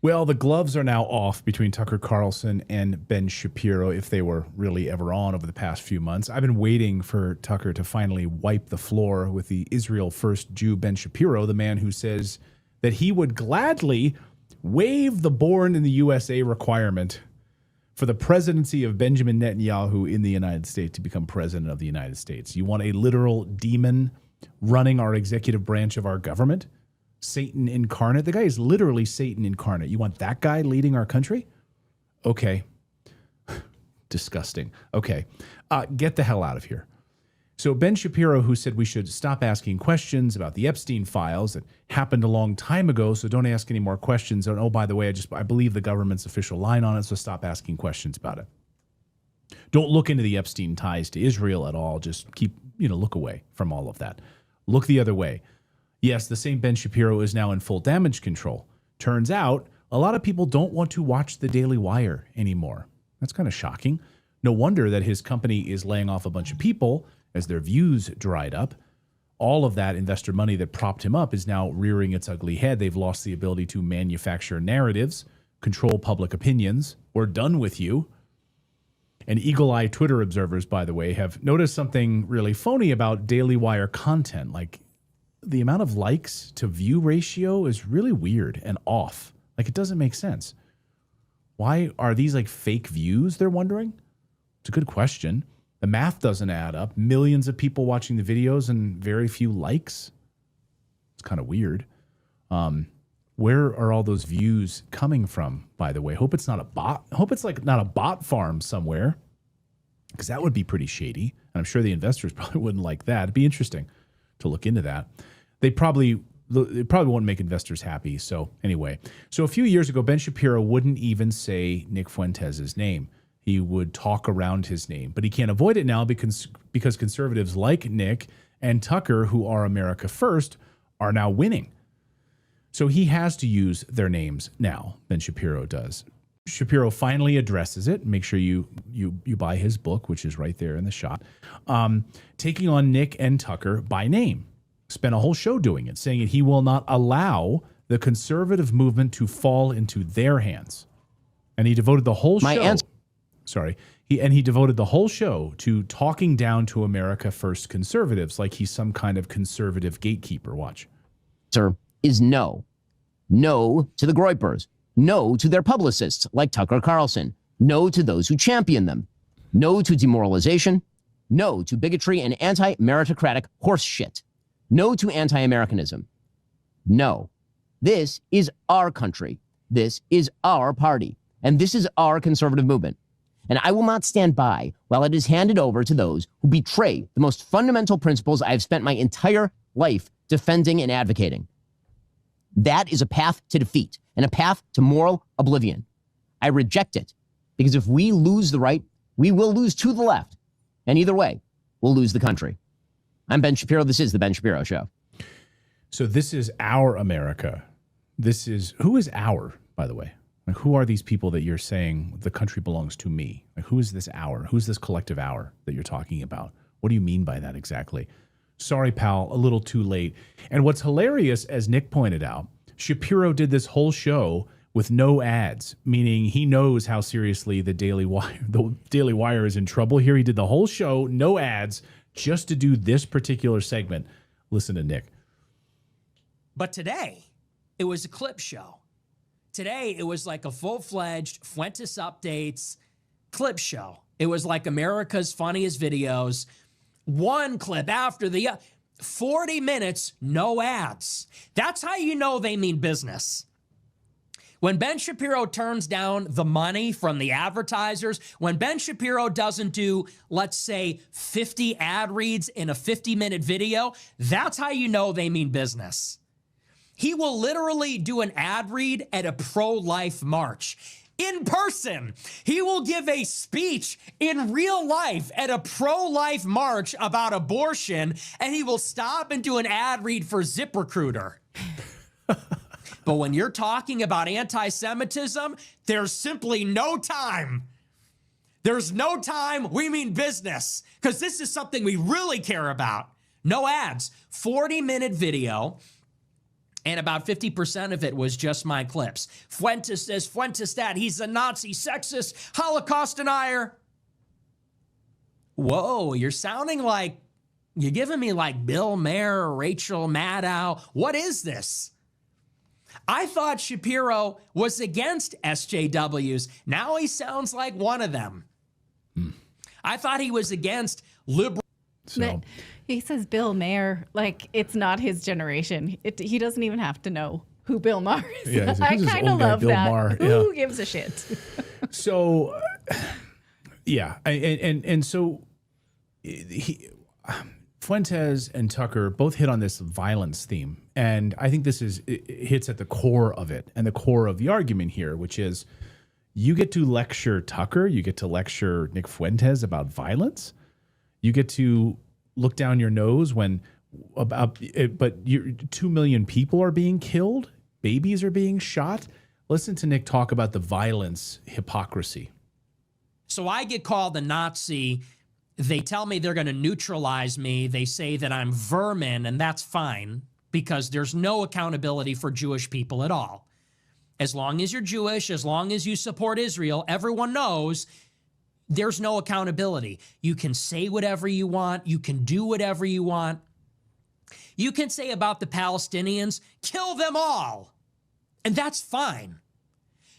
Well, the gloves are now off between Tucker Carlson and Ben Shapiro, if they were really ever on over the past few months. I've been waiting for Tucker to finally wipe the floor with the Israel-First Jew Ben Shapiro, the man who says that he would gladly waive the born in the USA requirement for the presidency of Benjamin Netanyahu in the United States to become president of the United States. You want a literal demon running our executive branch of our government? Satan incarnate. The guy is literally Satan incarnate. You want that guy leading our country? Okay. Disgusting. Okay. Get the hell out of here. So Ben Shapiro, who said we should stop asking questions about the Epstein files that happened a long time ago, so don't ask any more questions. And oh, by the way, I believe the government's official line on it, so stop asking questions about it. Don't look into the Epstein ties to Israel at all. Just look away from all of that. Look the other way. Yes, the same Ben Shapiro is now in full damage control. Turns out a lot of people don't want to watch the Daily Wire anymore. That's kind of shocking. No wonder that his company is laying off a bunch of people as their views dried up. All of that investor money that propped him up is now rearing its ugly head. They've lost the ability to manufacture narratives, control public opinions. We're done with you. And eagle-eyed Twitter observers, by the way, have noticed something really phony about Daily Wire content. Like, the amount of likes to view ratio is really weird and off. Like, it doesn't make sense. Why are these like fake views, they're wondering? It's a good question. The math doesn't add up. Millions of people watching the videos and very few likes. It's kind of weird. Where are all those views coming from, by the way? Hope it's not a bot. Hope it's like not a bot farm somewhere, because that would be pretty shady. And I'm sure the investors probably wouldn't like that. It'd be interesting to look into that. It probably won't make investors happy. So anyway, a few years ago, Ben Shapiro wouldn't even say Nick Fuentes' name. He would talk around his name, but he can't avoid it now because conservatives like Nick and Tucker, who are America First, are now winning. So he has to use their names now. Ben Shapiro does. Shapiro finally addresses it. Make sure you buy his book, which is right there in the shot. Taking on Nick and Tucker by name. Spent a whole show doing it, saying that he will not allow the conservative movement to fall into their hands. And he devoted the whole show. He devoted the whole show to talking down to America First conservatives like he's some kind of conservative gatekeeper. Watch. Sir, is no. No to the Groypers. No to their publicists like Tucker Carlson. No to those who champion them. No to demoralization. No to bigotry and anti-meritocratic horse shit. No to anti-Americanism. No. This is our country. This is our party. And this is our conservative movement. And I will not stand by while it is handed over to those who betray the most fundamental principles I have spent my entire life defending and advocating. That is a path to defeat and a path to moral oblivion. I reject it because if we lose the right, we will lose to the left. And either way, we'll lose the country. I'm Ben Shapiro. This is The Ben Shapiro Show. So this is our America. Who is our, by the way? Like, who are these people that you're saying the country belongs to me? Like, who is this our? Who's this collective our that you're talking about? What do you mean by that exactly? Sorry, pal, a little too late. And what's hilarious, as Nick pointed out, Shapiro did this whole show with no ads, meaning he knows how seriously the Daily Wire is in trouble here. He did the whole show, no ads, just to do this particular segment. Listen to Nick. But today, it was a clip show. Today, it was like a full-fledged Fuentes Updates clip show. It was like America's Funniest Videos. One clip after the other. 40 minutes, no ads. That's how you know they mean business. When Ben Shapiro turns down the money from the advertisers, when Ben Shapiro doesn't do, let's say, 50 ad reads in a 50-minute video, that's how you know they mean business. He will literally do an ad read at a pro-life march. In person, he will give a speech in real life at a pro-life march about abortion, and he will stop and do an ad read for ZipRecruiter. But when you're talking about anti-Semitism, there's simply no time. There's no time. We mean business, because this is something we really care about. No ads. 40-minute video. And about 50% of it was just my clips. Fuentes this, Fuentes that. He's a Nazi, sexist, Holocaust denier. Whoa, you're sounding like, you're giving me like Bill Maher or Rachel Maddow. What is this? I thought Shapiro was against SJWs. Now he sounds like one of them. I thought he was against liberal. So He says Bill Maher, like it's not his generation. He doesn't even have to know who Bill Maher is. Yeah, I who's this kind of old guy, love Bill that. Maher? Who Yeah. gives a shit? So, yeah, and so Fuentes and Tucker both hit on this violence theme, and I think it hits at the core of it and the core of the argument here, which is you get to lecture Tucker, you get to lecture Nick Fuentes about violence, you get to look down your nose when but 2 million people are being killed, babies are being shot. Listen to Nick talk about the violence, hypocrisy. So I get called a Nazi. They tell me they're going to neutralize me. They say that I'm vermin, and that's fine because there's no accountability for Jewish people at all. As long as you're Jewish, as long as you support Israel, everyone knows there's no accountability. You can say whatever you want. You can do whatever you want. You can say about the Palestinians, kill them all, and that's fine.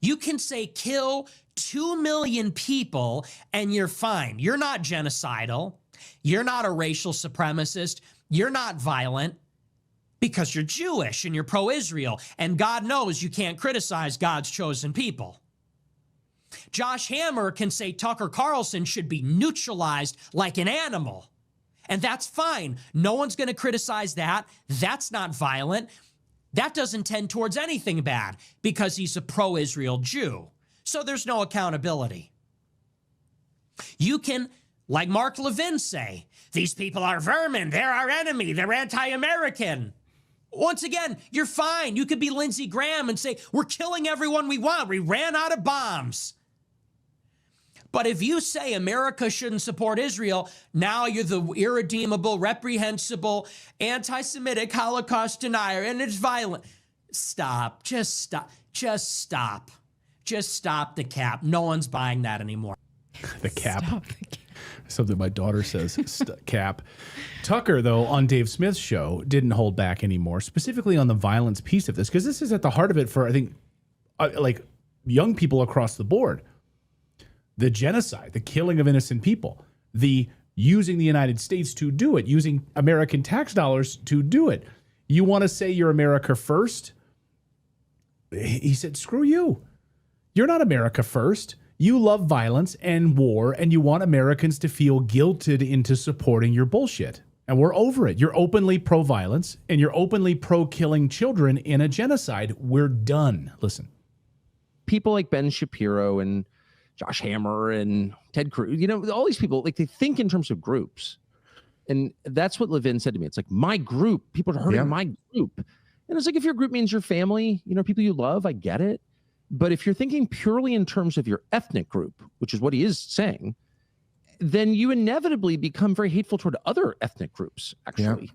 You can say kill 2 million people and you're fine. You're not genocidal. You're not a racial supremacist. You're not violent because you're Jewish and you're pro-Israel. And God knows you can't criticize God's chosen people. Josh Hammer can say Tucker Carlson should be neutralized like an animal. And that's fine. No one's going to criticize that. That's not violent. That doesn't tend towards anything bad because he's a pro-Israel Jew. So there's no accountability. You can, like Mark Levin, say, these people are vermin, they're our enemy, they're anti-American. Once again, you're fine. You could be Lindsey Graham and say, we're killing everyone we want. We ran out of bombs. But if you say America shouldn't support Israel, now you're the irredeemable, reprehensible, anti-Semitic Holocaust denier, and it's violent. Stop. Just stop. Just stop. Just stop the cap. No one's buying that anymore. The cap. Something my daughter says, cap. Tucker, though, on Dave Smith's show, didn't hold back anymore, specifically on the violence piece of this, because this is at the heart of it for, I think, like young people across the board. The genocide, the killing of innocent people, the using the United States to do it, using American tax dollars to do it. You want to say you're America first? He said, screw you. You're not America first. You love violence and war, and you want Americans to feel guilted into supporting your bullshit. And we're over it. You're openly pro-violence, and you're openly pro-killing children in a genocide. We're done. Listen. People like Ben Shapiro and Josh Hammer and Ted Cruz, you know, all these people, like they think in terms of groups. And that's what Levin said to me. It's like, my group, people are hurting my group. And it's like, if your group means your family, you know, people you love, I get it. But if you're thinking purely in terms of your ethnic group, which is what he is saying, then you inevitably become very hateful toward other ethnic groups, actually.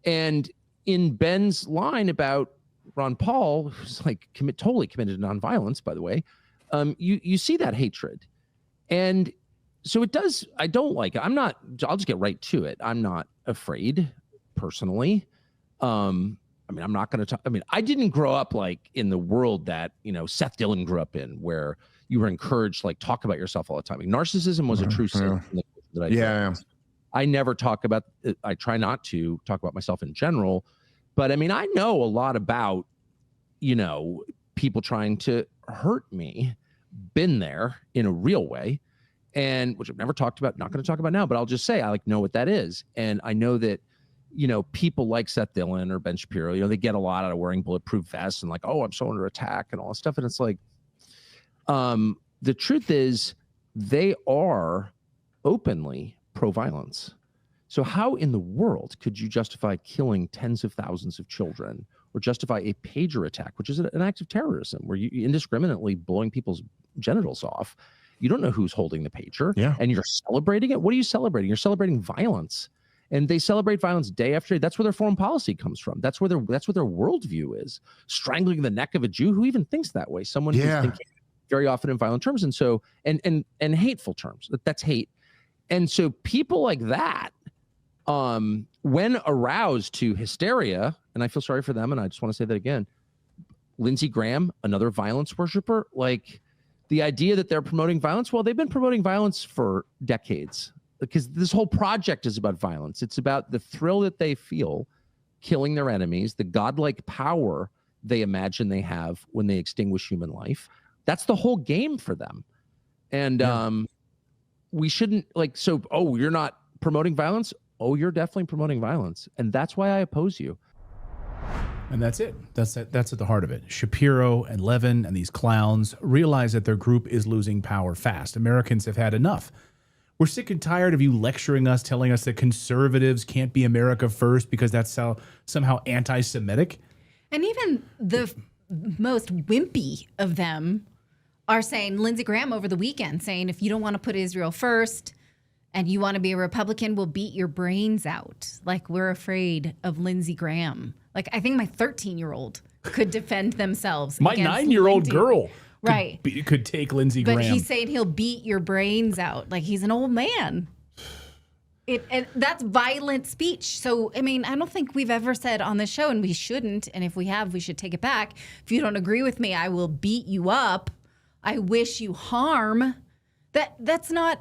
Yeah. And in Ben's line about Ron Paul, who's like totally committed to nonviolence, by the way, you see that hatred. And so it does, I don't like it. I'll just get right to it. I'm not afraid personally. I mean, I'm not going to talk. I mean, I didn't grow up like in the world that, you know, Seth Dillon grew up in, where you were encouraged to like talk about yourself all the time. Like, narcissism was a true sin that I never talk about. I try not to talk about myself in general, but I mean, I know a lot about, you know, people trying to hurt me, been there in a real way, and which I've never talked about, not going to talk about now, but I'll just say I like know what that is. And I know that, you know, people like Seth Dillon or Ben Shapiro, you know, they get a lot out of wearing bulletproof vests and like, oh, I'm so under attack and all this stuff. And it's like, the truth is they are openly pro-violence. So how in the world could you justify killing tens of thousands of children or justify a pager attack, which is an act of terrorism where you indiscriminately blowing people's genitals off? You don't know who's holding the pager and you're celebrating it. What are you celebrating? You're celebrating violence. And they celebrate violence day after day. That's where their foreign policy comes from. That's what their worldview is. Strangling the neck of a Jew who even thinks that way. Someone who's thinking very often in violent terms, and so and hateful terms. That's hate. And so people like that, when aroused to hysteria, and I feel sorry for them, and I just want to say that again, Lindsey Graham, another violence worshiper, like the idea that they're promoting violence, well, they've been promoting violence for decades, because this whole project is about violence. It's about the thrill that they feel killing their enemies, the godlike power they imagine they have when they extinguish human life. That's the whole game for them. And we shouldn't oh, you're not promoting violence? Oh, you're definitely promoting violence. And that's why I oppose you. And that's it. That's at the heart of it. Shapiro and Levin and these clowns realize that their group is losing power fast. Americans have had enough. We're sick and tired of you lecturing us, telling us that conservatives can't be America first because that's somehow anti-Semitic. And even the most wimpy of them are saying, Lindsey Graham over the weekend saying, if you don't want to put Israel first and you want to be a Republican, we'll beat your brains out. Like, we're afraid of Lindsey Graham. Like, I think my 13-year-old could defend themselves. My 9-year-old girl could take Lindsey Graham. But he's saying he'll beat your brains out. Like, he's an old man. And that's violent speech. So, I mean, I don't think we've ever said on this show, and we shouldn't, and if we have, we should take it back. If you don't agree with me, I will beat you up. I wish you harm. That's not...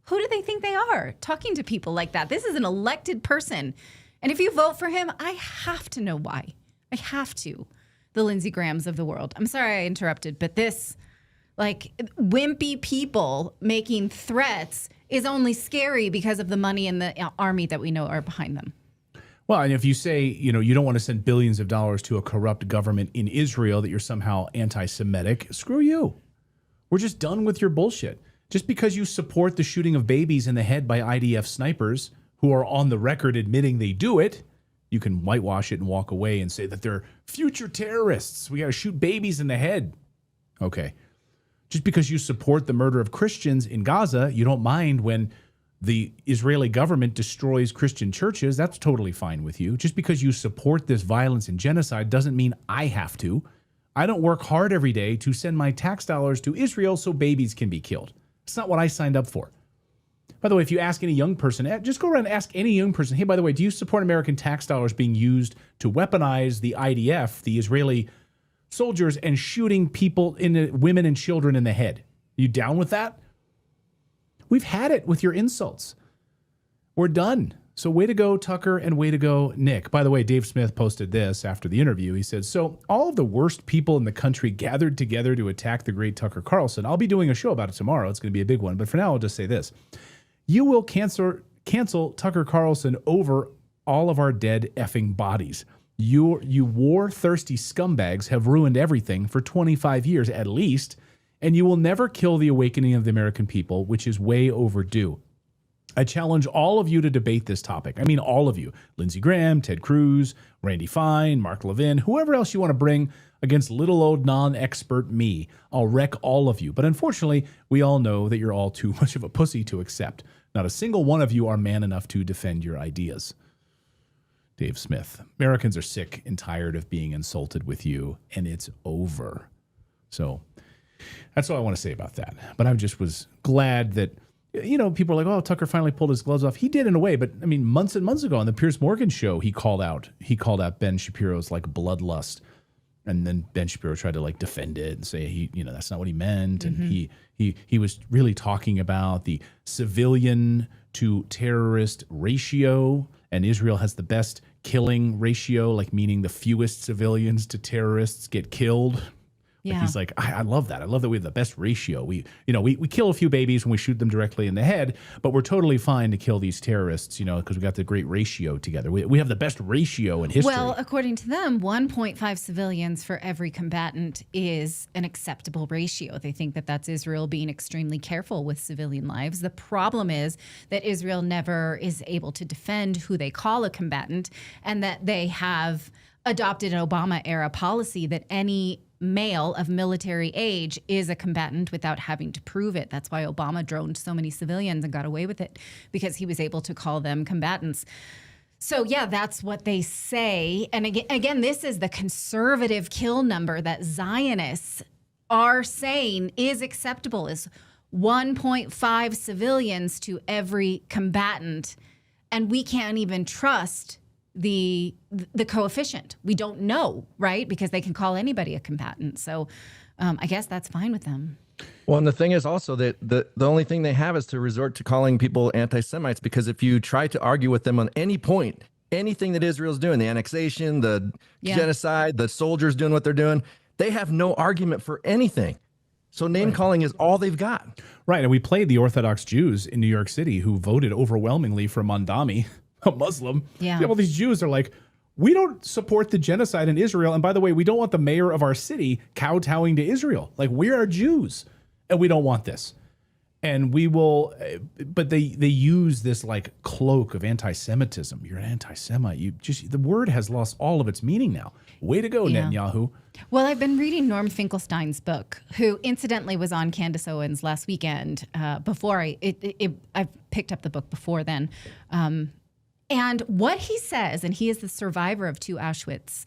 Who do they think they are talking to people like that? This is an elected person. And if you vote for him, I have to know why. I have to. The Lindsey Grahams of the world. I'm sorry I interrupted, but this, like, wimpy people making threats is only scary because of the money and the army that we know are behind them. Well, and if you say, you don't want to send billions of dollars to a corrupt government in Israel, that you're somehow anti-Semitic, screw you. We're just done with your bullshit. Just because you support the shooting of babies in the head by IDF snipers who are on the record admitting they do it, you can whitewash it and walk away and say that they're future terrorists. We got to shoot babies in the head. Okay. Just because you support the murder of Christians in Gaza, you don't mind when the Israeli government destroys Christian churches. That's totally fine with you. Just because you support this violence and genocide doesn't mean I have to. I don't work hard every day to send my tax dollars to Israel so babies can be killed. It's not what I signed up for. By the way, if you ask any young person, just go around and ask any young person, hey, by the way, do you support American tax dollars being used to weaponize the IDF, the Israeli soldiers, and shooting people, women and children in the head? You down with that? We've had it with your insults. We're done. So way to go, Tucker, and way to go, Nick. By the way, Dave Smith posted this after the interview. He said, so all of the worst people in the country gathered together to attack the great Tucker Carlson. I'll be doing a show about it tomorrow. It's going to be a big one. But for now, I'll just say this. You will cancel Tucker Carlson over all of our dead effing bodies. You war-thirsty scumbags have ruined everything for 25 years at least, and you will never kill the awakening of the American people, which is way overdue. I challenge all of you to debate this topic. I mean, all of you. Lindsey Graham, Ted Cruz, Randy Fine, Mark Levin, whoever else you want to bring against little old non-expert me. I'll wreck all of you. But unfortunately, we all know that you're all too much of a pussy to accept. Not a single one of you are man enough to defend your ideas. Dave Smith. Americans are sick and tired of being insulted with you, and it's over. So that's all I want to say about that. But I just was glad that, people are like, oh, Tucker finally pulled his gloves off. He did in a way, but I mean, months and months ago on the Piers Morgan show, he called out Ben Shapiro's like bloodlust. And then Ben Shapiro tried to like defend it and say that's not what he meant. And he was really talking about the civilian to terrorist ratio, and Israel has the best killing ratio, like meaning the fewest civilians to terrorists get killed. Yeah. Like he's like, I love that. I love that we have the best ratio. We kill a few babies when we shoot them directly in the head, but we're totally fine to kill these terrorists, because we got the great ratio together. We have the best ratio in history. Well, according to them, 1.5 civilians for every combatant is an acceptable ratio. They think that that's Israel being extremely careful with civilian lives. The problem is that Israel never is able to defend who they call a combatant, and that they have adopted an Obama-era policy that any male of military age is a combatant without having to prove it. That's why Obama droned so many civilians and got away with it, because he was able to call them combatants. So yeah, that's what they say. And again, this is the conservative kill number that Zionists are saying is acceptable, is 1.5 civilians to every combatant. And we can't even trust the coefficient. We don't know, right? Because they can call anybody a combatant. So I guess that's fine with them. Well, and the thing is also that the only thing they have is to resort to calling people anti-Semites, because if you try to argue with them on any point, anything that Israel's doing, the annexation, the genocide, the soldiers doing what they're doing, they have no argument for anything. So name calling is all they've got. Right. And we played the Orthodox Jews in New York City who voted overwhelmingly for Mandami, a Muslim. Yeah. All these Jews are like, we don't support the genocide in Israel. And by the way, we don't want the mayor of our city kowtowing to Israel. Like, we are Jews and we don't want this. And we will, but they use this like cloak of anti-Semitism. You're an anti-Semite. The word has lost all of its meaning now. Way to go, Netanyahu. Well, I've been reading Norm Finkelstein's book, who incidentally was on Candace Owens last weekend. Before I picked up the book before then. And what he says, and he is the survivor of 2 Auschwitz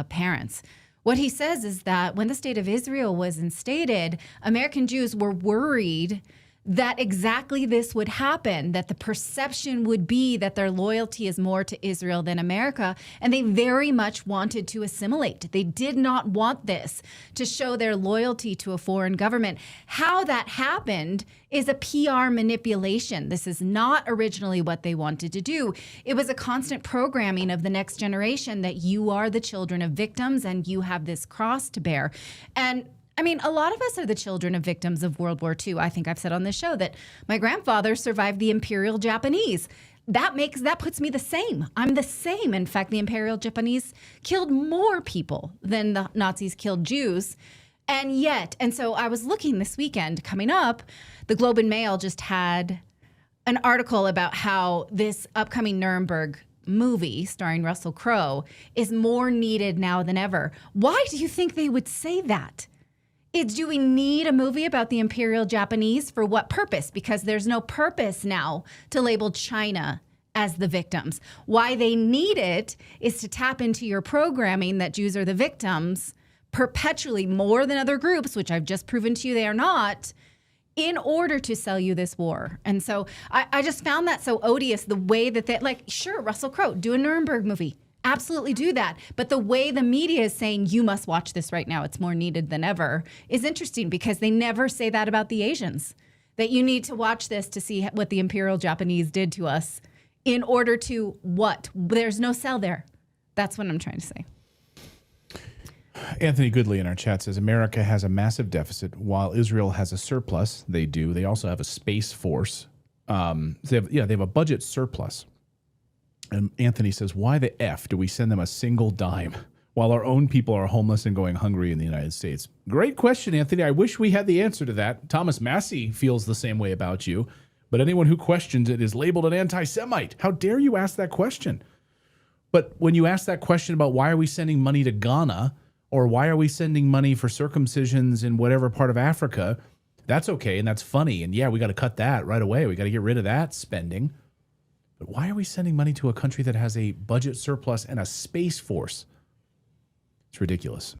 parents. What he says is that when the state of Israel was instated, American Jews were worried that exactly this would happen, that the perception would be that their loyalty is more to Israel than America, and they very much wanted to assimilate. They did not want this to show their loyalty to a foreign government. How that happened is a PR manipulation. This is not originally what they wanted to do. It was a constant programming of the next generation that you are the children of victims and you have this cross to bear. And I mean, a lot of us are the children of victims of World War II. I think I've said on this show that my grandfather survived the Imperial Japanese. That puts me the same. I'm the same. In fact, the Imperial Japanese killed more people than the Nazis killed Jews. And so I was looking this weekend coming up, the Globe and Mail just had an article about how this upcoming Nuremberg movie starring Russell Crowe is more needed now than ever. Why do you think they would say that? Do we need a movie about the Imperial Japanese? For what purpose? Because there's no purpose now to label China as the victims. Why they need it is to tap into your programming that Jews are the victims perpetually, more than other groups, which I've just proven to you they are not, in order to sell you this war. And so I just found that so odious, the way that they, like, sure, Russell Crowe, do a Nuremberg movie. Absolutely do that. But the way the media is saying you must watch this right now, it's more needed than ever, is interesting, because they never say that about the Asians, that you need to watch this to see what the Imperial Japanese did to us in order to what? There's no sell there. That's what I'm trying to say. Anthony Goodley in our chat says America has a massive deficit while Israel has a surplus. They do. They also have a space force. They have a budget surplus. And Anthony says, why the F do we send them a single dime while our own people are homeless and going hungry in the United States? Great question, Anthony. I wish we had the answer to that. Thomas Massey feels the same way about you, but anyone who questions it is labeled an anti-Semite. How dare you ask that question? But when you ask that question about why are we sending money to Ghana, or why are we sending money for circumcisions in whatever part of Africa, that's okay and that's funny. And yeah, we got to cut that right away. We got to get rid of that spending. But why are we sending money to a country that has a budget surplus and a space force? It's ridiculous.